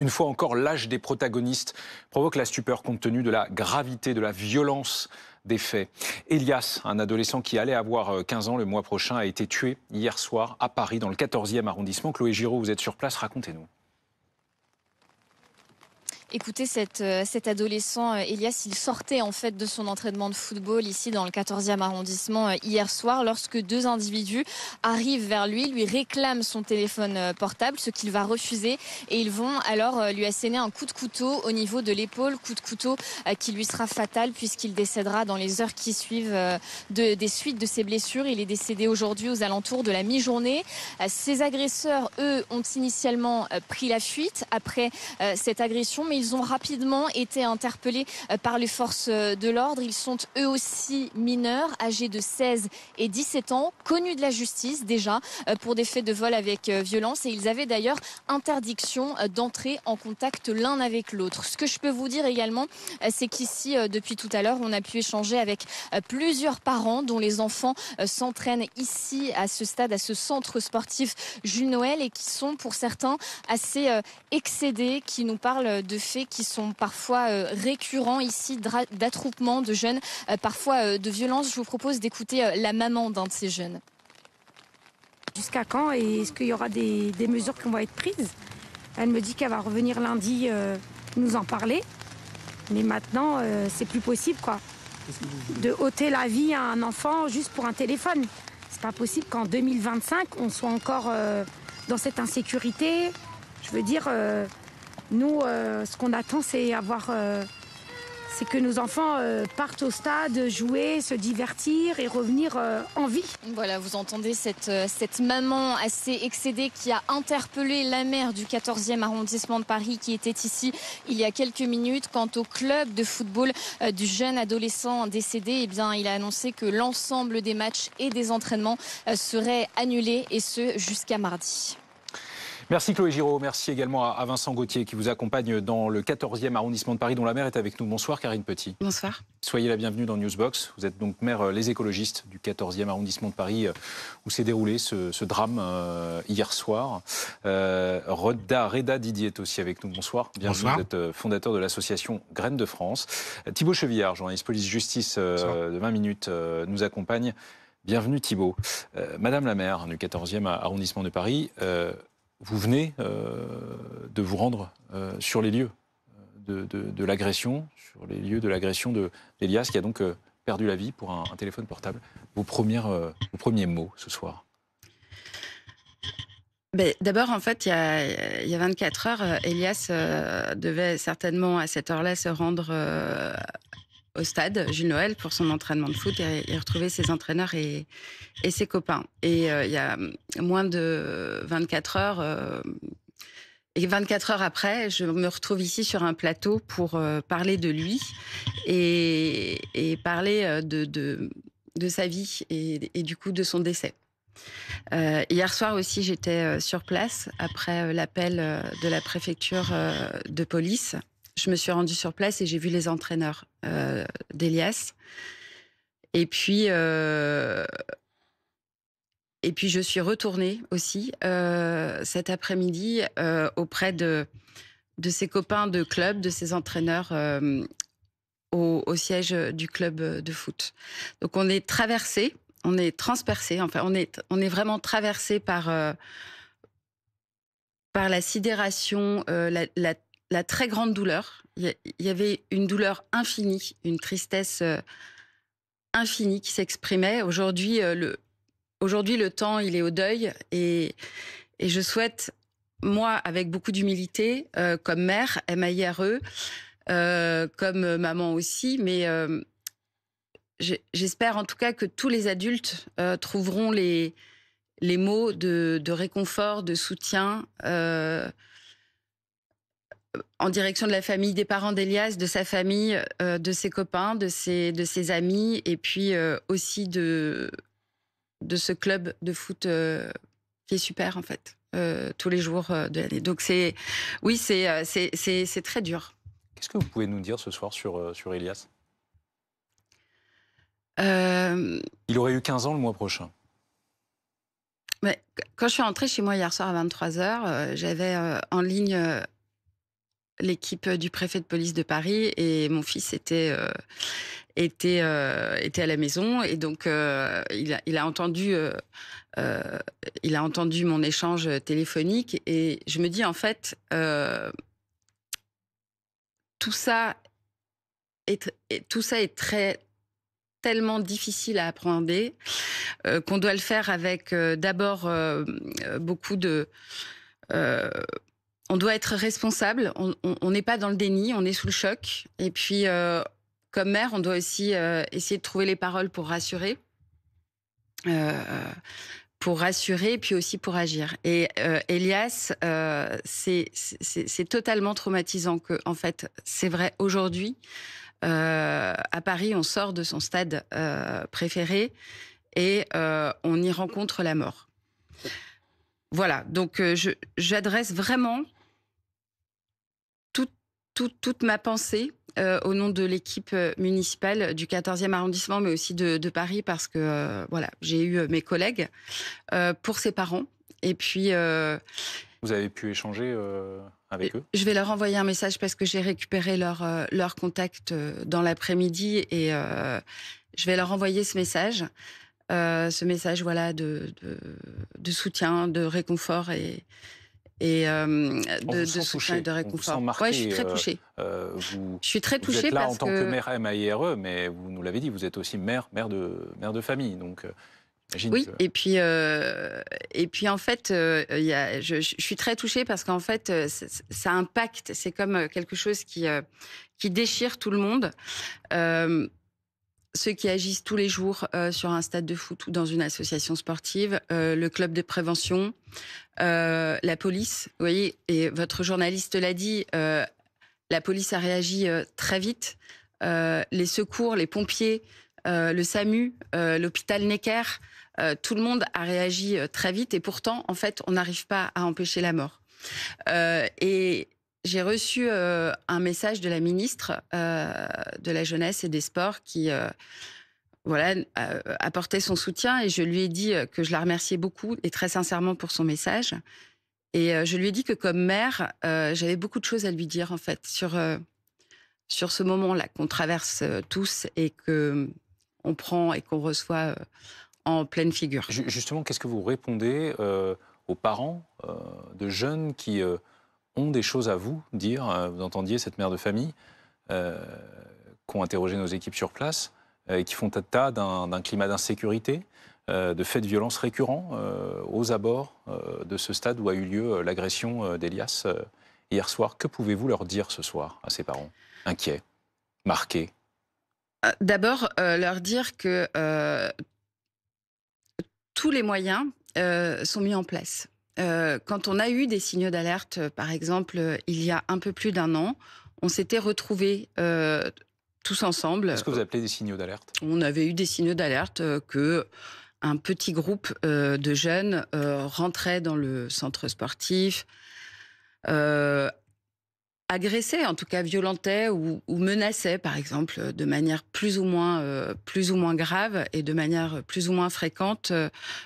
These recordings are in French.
Une fois encore, l'âge des protagonistes provoque la stupeur compte tenu de la gravité, de la violence des faits. Elias, un adolescent qui allait avoir 15 ans le mois prochain, a été tué hier soir à Paris, dans le 14e arrondissement. Chloé Giraud, vous êtes sur place, racontez-nous. Écoutez, cet adolescent, Elias, il sortait en fait de son entraînement de football ici dans le 14e arrondissement hier soir lorsque deux individus arrivent vers lui, lui réclament son téléphone portable, ce qu'il va refuser et ils vont alors lui asséner un coup de couteau au niveau de l'épaule, coup de couteau qui lui sera fatal puisqu'il décédera dans les heures qui suivent des suites de ses blessures. Il est décédé aujourd'hui aux alentours de la mi-journée. Ces agresseurs, eux, ont initialement pris la fuite après cette agression, mais ils ont rapidement été interpellés par les forces de l'ordre. Ils sont eux aussi mineurs, âgés de 16 et 17 ans, connus de la justice déjà pour des faits de vol avec violence. Et ils avaient d'ailleurs interdiction d'entrer en contact l'un avec l'autre. Ce que je peux vous dire également, c'est qu'ici, depuis tout à l'heure, on a pu échanger avec plusieurs parents dont les enfants s'entraînent ici, à ce stade, à ce centre sportif Jules Noël, et qui sont pour certains assez excédés, qui nous parlent de faits qui sont parfois récurrents ici, d'attroupement de jeunes, parfois de violence. Je vous propose d'écouter la maman d'un de ces jeunes. Jusqu'à quand et est-ce qu'il y aura des mesures qui vont être prises? Elle me dit qu'elle va revenir lundi nous en parler. Mais maintenant, c'est plus possible, quoi. De ôter la vie à un enfant juste pour un téléphone. C'est pas possible qu'en 2025, on soit encore dans cette insécurité. Je veux dire, nous, ce qu'on attend, c'est c'est que nos enfants partent au stade, jouer, se divertir et revenir en vie. Voilà, vous entendez cette maman assez excédée qui a interpellé la maire du 14e arrondissement de Paris qui était ici il y a quelques minutes. Quant au club de football du jeune adolescent décédé, eh bien, il a annoncé que l'ensemble des matchs et des entraînements seraient annulés, et ce jusqu'à mardi. Merci Chloé Giraud, merci également à Vincent Gauthier qui vous accompagne dans le 14e arrondissement de Paris, dont la maire est avec nous. Bonsoir Karine Petit. Bonsoir. Soyez la bienvenue dans Newsbox. Vous êtes donc maire Les Écologistes du 14e arrondissement de Paris, où s'est déroulé ce drame hier soir. Reda Didier est aussi avec nous. Bonsoir. Bienvenue. Bonsoir. Vous êtes fondateur de l'association Graines de France. Thibaut Chevillard, journaliste police-justice de 20 minutes, nous accompagne. Bienvenue Thibaut. Madame la maire du 14e arrondissement de Paris, vous venez de vous rendre sur les lieux de l'agression, sur les lieux de l'agression d'Elias, qui a donc perdu la vie pour un téléphone portable. Vos premiers mots ce soir? D'abord, en fait, il y a 24 heures, Elias devait certainement à cette heure-là se rendre au stade Jules Noël pour son entraînement de foot et retrouver ses entraîneurs et ses copains. Et il y a moins de 24 heures... Et 24 heures après, je me retrouve ici sur un plateau pour parler de lui et parler de sa vie et du coup de son décès. Hier soir aussi, j'étais sur place après l'appel de la préfecture de police. Je me suis rendue sur place et j'ai vu les entraîneurs d'Elias. Et puis je suis retournée aussi cet après-midi auprès de ses copains de club, de ses entraîneurs au siège du club de foot. Donc on est traversé, on est transpercé, enfin on est vraiment traversé par la sidération, la très grande douleur. Il y avait une douleur infinie, une tristesse infinie qui s'exprimait. Aujourd'hui, le temps, il est au deuil et je souhaite, moi, avec beaucoup d'humilité, comme mère, MAIRE, comme maman aussi, mais j'espère en tout cas que tous les adultes trouveront les mots de réconfort, de soutien en direction de la famille, des parents d'Elias, de sa famille, de ses copains, de ses amis, et puis aussi de ce club de foot qui est super en fait, tous les jours de l'année. Donc c'est très dur. Qu'est-ce que vous pouvez nous dire ce soir sur Elias? Il aurait eu 15 ans le mois prochain. Mais quand je suis rentrée chez moi hier soir à 23h, j'avais en ligne l'équipe du préfet de police de Paris et mon fils était à la maison et donc il a entendu mon échange téléphonique et je me dis en fait tout ça est tellement difficile à appréhender qu'on doit le faire avec d'abord beaucoup de on doit être responsable, on n'est pas dans le déni, on est sous le choc. Et puis, comme mère, on doit aussi essayer de trouver les paroles pour rassurer. Puis aussi pour agir. Et Elias, c'est totalement traumatisant que, en fait, c'est vrai, aujourd'hui, à Paris, on sort de son stade préféré et on y rencontre la mort. Voilà, donc j'adresse vraiment toute ma pensée au nom de l'équipe municipale du 14e arrondissement, mais aussi de Paris, parce que voilà, j'ai eu mes collègues pour ses parents. Et puis... Vous avez pu échanger avec eux? Je vais leur envoyer un message parce que j'ai récupéré leur contact dans l'après-midi et je vais leur envoyer ce message voilà, de soutien, de réconfort et de soutien et de réconfort. Ouais, je suis très touchée. Je suis très touchée vous êtes là parce en tant que mère MAIRE, mais vous nous l'avez dit, vous êtes aussi mère de famille. Donc, oui, et puis en fait, je suis très touchée parce qu'en fait, ça impacte. C'est comme quelque chose qui déchire tout le monde. Ceux qui agissent tous les jours sur un stade de foot ou dans une association sportive, le club de prévention, la police, vous voyez, et votre journaliste l'a dit, la police a réagi très vite, les secours, les pompiers, le SAMU, l'hôpital Necker, tout le monde a réagi très vite et pourtant, en fait, on n'arrive pas à empêcher la mort. Et j'ai reçu un message de la ministre de la Jeunesse et des Sports qui apportait son soutien et je lui ai dit que je la remerciais beaucoup et très sincèrement pour son message. Et je lui ai dit que comme mère, j'avais beaucoup de choses à lui dire en fait sur ce moment-là qu'on traverse tous et qu'on prend et qu'on reçoit en pleine figure. Justement, qu'est-ce que vous répondez aux parents de jeunes qui ont des choses à vous dire? Vous entendiez cette mère de famille qui ont interrogé nos équipes sur place et qui font état d'un climat d'insécurité, de faits de violence récurrents aux abords de ce stade où a eu lieu l'agression d'Elias hier soir. Que pouvez-vous leur dire ce soir à ces parents inquiets, marqués? D'abord, leur dire que tous les moyens sont mis en place. Quand on a eu des signaux d'alerte, par exemple, il y a un peu plus d'1 an, on s'était retrouvés tous ensemble. Qu'est-ce que vous appelez des signaux d'alerte? On avait eu des signaux d'alerte que un petit groupe de jeunes rentrait dans le centre sportif, agressait, en tout cas violentait ou menaçait, par exemple, de manière plus ou moins grave et de manière plus ou moins fréquente,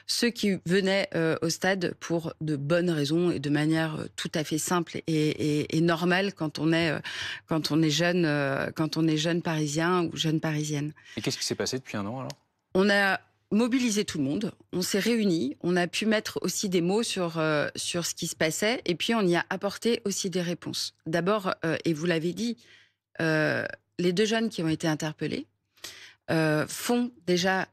ceux qui venaient au stade pour de bonnes raisons et de manière tout à fait simple et normale quand on est jeune parisien ou jeune parisienne. Et qu'est-ce qui s'est passé depuis 1 an alors? On a mobilisé tout le monde, on s'est réunis, on a pu mettre aussi des mots sur ce qui se passait et puis on y a apporté aussi des réponses. D'abord, et vous l'avez dit, les 2 jeunes qui ont été interpellés font déjà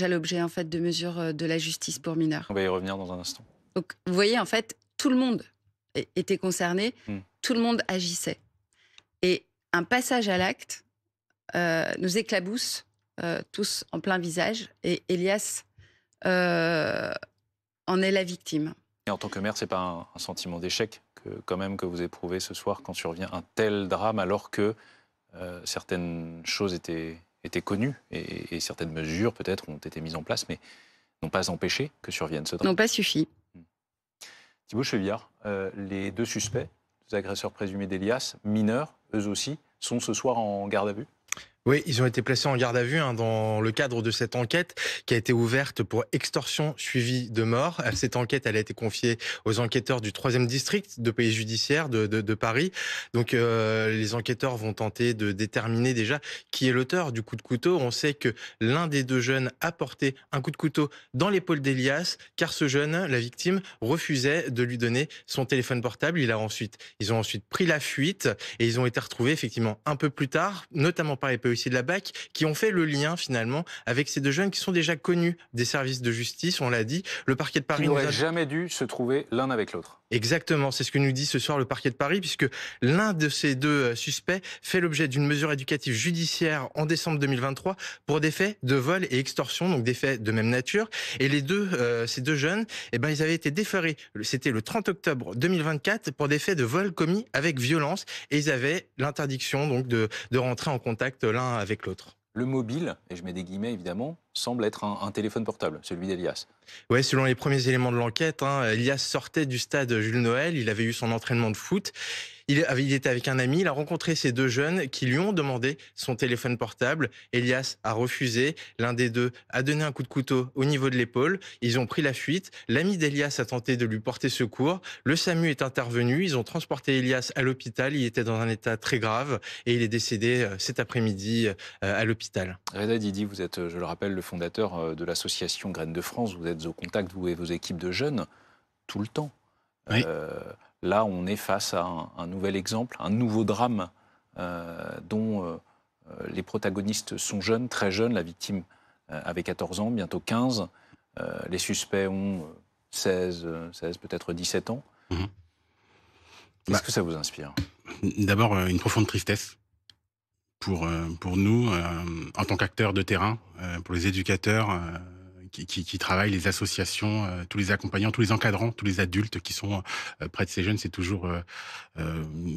l'objet en fait de mesures de la justice pour mineurs. On va y revenir dans un instant. Donc vous voyez en fait tout le monde était concerné, tout le monde agissait et un passage à l'acte nous éclabousse tous en plein visage et Elias en est la victime. Et en tant que mère, c'est pas un sentiment d'échec que vous éprouvez ce soir quand survient un tel drame alors que certaines choses étaient connues et certaines mesures peut-être ont été mises en place mais n'ont pas empêché que survienne ce drame? N'ont pas suffi. Thibault Chevillard, les 2 suspects, les agresseurs présumés d'Elias, mineurs, eux aussi, sont ce soir en garde à vue? Oui, ils ont été placés en garde à vue dans le cadre de cette enquête qui a été ouverte pour extorsion suivie de mort. Cette enquête, elle a été confiée aux enquêteurs du 3e district de police judiciaire de Paris. Donc les enquêteurs vont tenter de déterminer déjà qui est l'auteur du coup de couteau. On sait que l'un des deux jeunes a porté un coup de couteau dans l'épaule d'Elias, car ce jeune, la victime, refusait de lui donner son téléphone portable. Ils ont ensuite pris la fuite et ils ont été retrouvés effectivement un peu plus tard, notamment par les policiers de la BAC, qui ont fait le lien finalement avec ces deux jeunes qui sont déjà connus des services de justice, on l'a dit. Le parquet de Paris Qui n'auraient jamais dû se trouver l'un avec l'autre. Exactement, c'est ce que nous dit ce soir le parquet de Paris, puisque l'un de ces deux suspects fait l'objet d'une mesure éducative judiciaire en décembre 2023 pour des faits de vol et extorsion, donc des faits de même nature. Et ces deux jeunes, ils avaient été déférés, c'était le 30 octobre 2024, pour des faits de vol commis avec violence, et ils avaient l'interdiction donc de rentrer en contact l'un avec l'autre. Le mobile, et je mets des guillemets évidemment, semble être un téléphone portable, celui d'Elias. Ouais, selon les premiers éléments de l'enquête, Elias sortait du stade Jules Noël, il avait eu son entraînement de foot. Il était avec un ami, il a rencontré ces deux jeunes qui lui ont demandé son téléphone portable. Elias a refusé, l'un des deux a donné un coup de couteau au niveau de l'épaule. Ils ont pris la fuite, l'ami d'Elias a tenté de lui porter secours. Le SAMU est intervenu, ils ont transporté Elias à l'hôpital, il était dans un état très grave et il est décédé cet après-midi à l'hôpital. Reda Didi, vous êtes, je le rappelle, le fondateur de l'association Graines de France. Vous êtes au contact, vous et vos équipes de jeunes, tout le temps. Oui. Là, on est face à un nouvel exemple, un nouveau drame dont les protagonistes sont jeunes, très jeunes. La victime avait 14 ans, bientôt 15. Les suspects ont 16 peut-être 17 ans. Qu'est-ce que ça vous inspire? D'abord, une profonde tristesse pour nous, en tant qu'acteurs de terrain, pour les éducateurs qui travaillent, les associations, tous les accompagnants, tous les encadrants, tous les adultes qui sont près de ces jeunes. C'est toujours,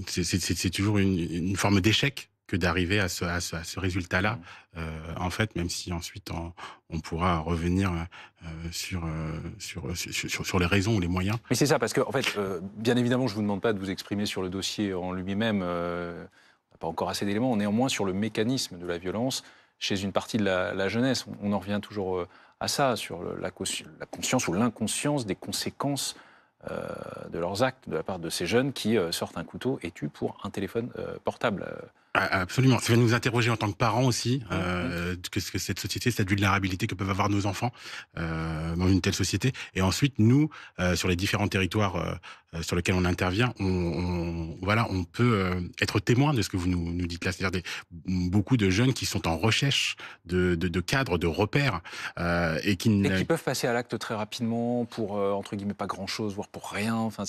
c'est toujours une forme d'échec que d'arriver à ce résultat-là. En fait, même si ensuite on pourra revenir sur les raisons ou les moyens. Mais c'est ça, parce que en fait, bien évidemment, je ne vous demande pas de vous exprimer sur le dossier en lui-même. On n'a pas encore assez d'éléments. Néanmoins, sur le mécanisme de la violence chez une partie de la jeunesse, on en revient toujours à ça, sur la conscience ou l'inconscience des conséquences de leurs actes de la part de ces jeunes qui sortent un couteau et tuent pour un téléphone portable. Absolument. Ça va nous interroger en tant que parents aussi, que cette société, cette vulnérabilité que peuvent avoir nos enfants dans une telle société. Et ensuite, nous, sur les différents territoires sur lesquels on intervient, on peut être témoin de ce que vous nous dites là. C'est-à-dire beaucoup de jeunes qui sont en recherche de cadres, de repères, et qui peuvent passer à l'acte très rapidement pour, entre guillemets, pas grand-chose, voire pour rien. Enfin,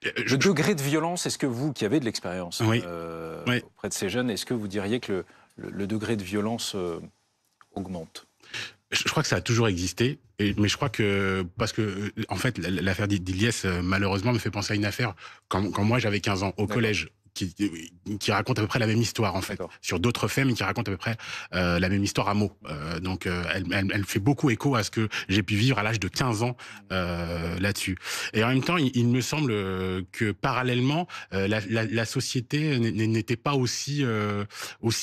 le degré de violence, est-ce que vous, qui avez de l'expérience auprès de ces jeunes, est-ce que vous diriez que le degré de violence augmente? Je crois que ça a toujours existé, mais je crois que, parce que, en fait, l'affaire d'Iliès, malheureusement, me fait penser à une affaire quand moi j'avais 15 ans, au collège. Qui raconte à peu près la même histoire, en fait, sur d'autres faits, mais qui raconte à peu près la même histoire à mots. Donc, elle fait beaucoup écho à ce que j'ai pu vivre à l'âge de 15 ans là-dessus. Et en même temps, il me semble que, parallèlement, la société n'était pas aussi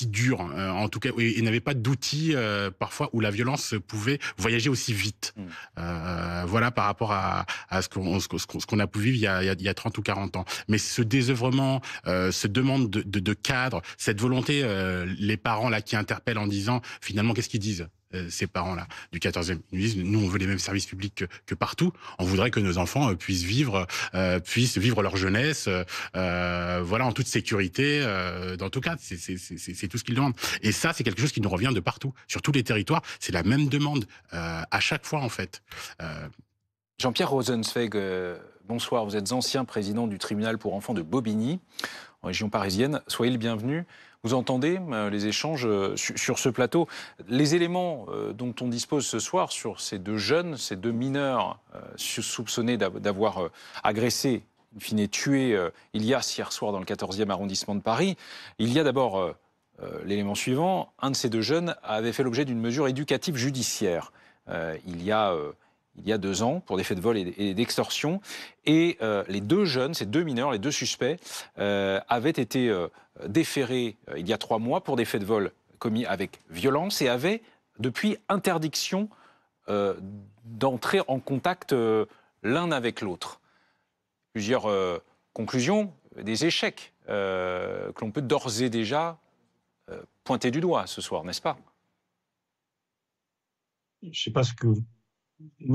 dure, en tout cas, et n'avait pas d'outils, parfois, où la violence pouvait voyager aussi vite. Voilà, par rapport à ce qu'on a pu vivre il y a 30 ou 40 ans. Mais ce désœuvrement, cette demande de cadre, cette volonté, les parents là qui interpellent en disant finalement qu'est-ce qu'ils disent ces parents-là du 14e, ils nous disent nous on veut les mêmes services publics que partout, on voudrait que nos enfants puissent vivre leur jeunesse voilà, en toute sécurité, dans tout cas, c'est tout ce qu'ils demandent. Et ça, c'est quelque chose qui nous revient de partout, sur tous les territoires, c'est la même demande à chaque fois en fait. Jean-Pierre Rosenzweig, bonsoir, vous êtes ancien président du tribunal pour enfants de Bobigny, en région parisienne. Soyez le bienvenu. Vous entendez les échanges sur ce plateau. Les éléments dont on dispose ce soir sur ces deux jeunes, ces deux mineurs soupçonnés d'avoir agressé, in fine tué Elias hier soir dans le 14e arrondissement de Paris, il y a d'abord l'élément suivant. Un de ces deux jeunes avait fait l'objet d'une mesure éducative judiciaire il y a 2 ans, pour des faits de vol et d'extorsion. Et les deux jeunes, ces deux mineurs, les deux suspects, avaient été déférés il y a 3 mois pour des faits de vol commis avec violence et avaient depuis interdiction d'entrer en contact l'un avec l'autre. Plusieurs conclusions, des échecs que l'on peut d'ores et déjà pointer du doigt ce soir, n'est-ce pas? Je ne sais pas ce que...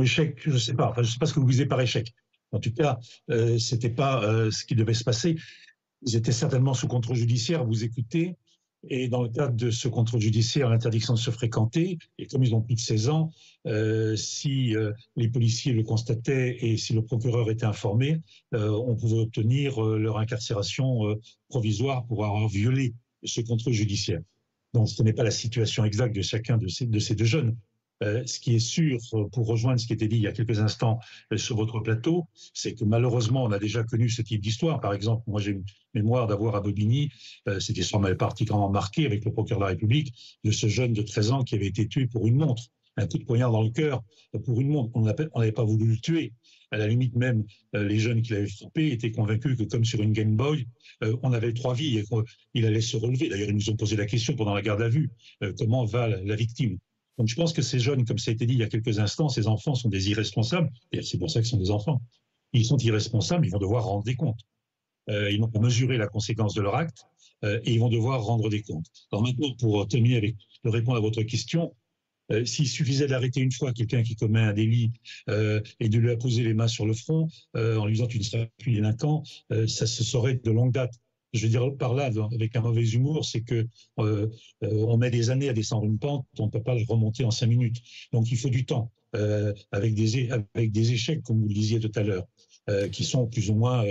Échec, je ne sais pas. Enfin, je sais pas ce que vous visez par échec. En tout cas, c'était pas ce qui devait se passer. Ils étaient certainement sous contrôle judiciaire, vous écoutez, et dans le cadre de ce contrôle judiciaire, l'interdiction de se fréquenter, et comme ils ont plus de 16 ans, si les policiers le constataient et si le procureur était informé, on pouvait obtenir leur incarcération provisoire pour avoir violé ce contrôle judiciaire. Donc ce n'est pas la situation exacte de chacun de ces deux jeunes. Ce qui est sûr, pour rejoindre ce qui était dit il y a quelques instants sur votre plateau, c'est que malheureusement, on a déjà connu ce type d'histoire. Par exemple, moi j'ai une mémoire d'avoir à Bobigny, cette histoire m'avait particulièrement marqué avec le procureur de la République, de ce jeune de 13 ans qui avait été tué pour une montre, un coup de poignard dans le cœur pour une montre. On n'avait pas voulu le tuer. À la limite même, les jeunes qui l'avaient frappé étaient convaincus que comme sur une Game Boy, on avait 3 vies et qu'il allait se relever. D'ailleurs, ils nous ont posé la question pendant la garde à vue, comment va la victime? Donc je pense que ces jeunes, comme ça a été dit il y a quelques instants, ces enfants sont des irresponsables, et c'est pour ça qu'ils sont des enfants. Ils sont irresponsables, ils vont devoir rendre des comptes. Ils n'ont pas mesuré la conséquence de leur acte, et ils vont devoir rendre des comptes. Alors maintenant, pour terminer avec, de répondre à votre question, s'il suffisait d'arrêter une fois quelqu'un qui commet un délit et de lui apposer les mains sur le front en lui disant tu ne seras plus délinquant, ça se saurait de longue date. Je veux dire par là, avec un mauvais humour, c'est que on met des années à descendre une pente, on ne peut pas la remonter en 5 minutes. Donc il faut du temps, avec des échecs, comme vous le disiez tout à l'heure, qui sont plus ou moins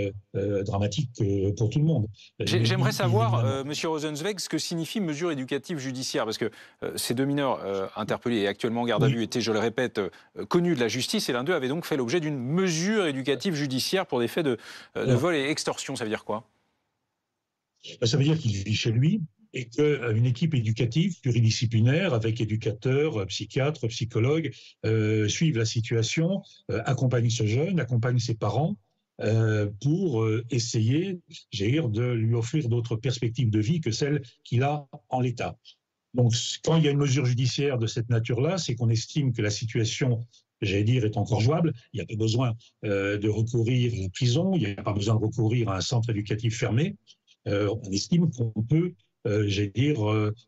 dramatiques pour tout le monde. J'aimerais savoir, Monsieur Rosenzweig, ce que signifie mesure éducative judiciaire, parce que ces deux mineurs interpellés et actuellement en garde à vue étaient, je le répète, connus de la justice, et l'un d'eux avait donc fait l'objet d'une mesure éducative judiciaire pour des faits de vol et extorsion. Ça veut dire quoi? Ça veut dire qu'il vit chez lui et qu'une équipe éducative pluridisciplinaire avec éducateurs, psychiatres, psychologues suivent la situation, accompagnent ce jeune, accompagnent ses parents pour essayer, j'ai dire, de lui offrir d'autres perspectives de vie que celles qu'il a en l'état. Donc quand il y a une mesure judiciaire de cette nature-là, c'est qu'on estime que la situation, j'allais dire, est encore jouable. Il n'y a pas besoin de recourir à la prison, il n'y a pas besoin de recourir à un centre éducatif fermé. On estime qu'on peut, j'allais dire,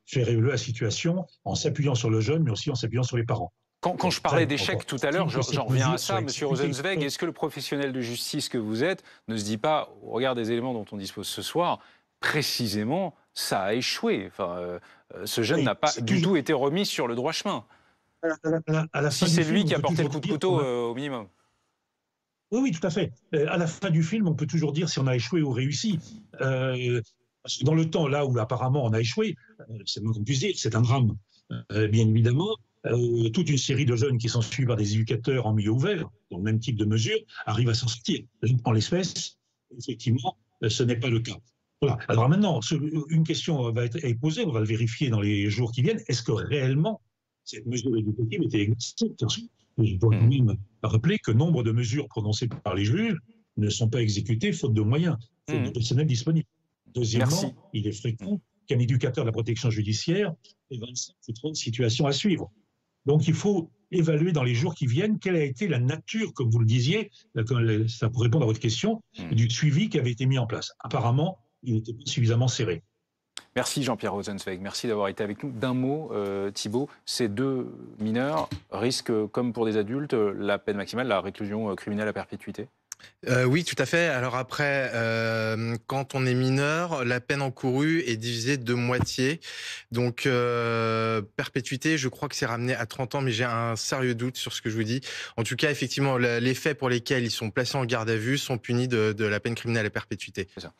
faire évoluer la situation en s'appuyant sur le jeune, mais aussi en s'appuyant sur les parents. Quand je parlais d'échec tout à l'heure, j'en reviens à ça, Monsieur Rosenzweig. Est-ce que le professionnel de justice que vous êtes ne se dit pas, au regard des éléments dont on dispose ce soir, précisément, ça a échoué. Enfin, ce jeune n'a pas du tout été remis sur le droit chemin. Si c'est lui qui a porté le coup de couteau au minimum. Oui, tout à fait. À la fin du film, on peut toujours dire si on a échoué ou réussi. Parce que dans le temps, là où apparemment on a échoué, c'est le moins qu'on puisse dire, c'est un drame. Bien évidemment, toute une série de jeunes qui sont suivis par des éducateurs en milieu ouvert, dans le même type de mesure, arrivent à s'en sortir. En l'espèce, effectivement, ce n'est pas le cas. Voilà. Alors maintenant, une question va être posée, on va le vérifier dans les jours qui viennent. Est-ce que réellement cette mesure éducative était exécutée? Je dois quand même rappeler que nombre de mesures prononcées par les juges ne sont pas exécutées faute de moyens, faute de personnel disponible. Deuxièmement, il est fréquent qu'un éducateur de la protection judiciaire ait 25 ou 30 situations à suivre. Donc il faut évaluer dans les jours qui viennent quelle a été la nature, comme vous le disiez, ça pour répondre à votre question, du suivi qui avait été mis en place. Apparemment, il n'était pas suffisamment serré. Merci Jean-Pierre Rosenzweig, merci d'avoir été avec nous. D'un mot, Thibault, ces deux mineurs risquent, comme pour des adultes, la peine maximale, la réclusion criminelle à perpétuité? Oui, tout à fait. Alors après, quand on est mineur, la peine encourue est divisée de moitié. Donc, perpétuité, je crois que c'est ramené à 30 ans, mais j'ai un sérieux doute sur ce que je vous dis. En tout cas, effectivement, les faits pour lesquels ils sont placés en garde à vue sont punis de la peine criminelle à perpétuité. C'est ça.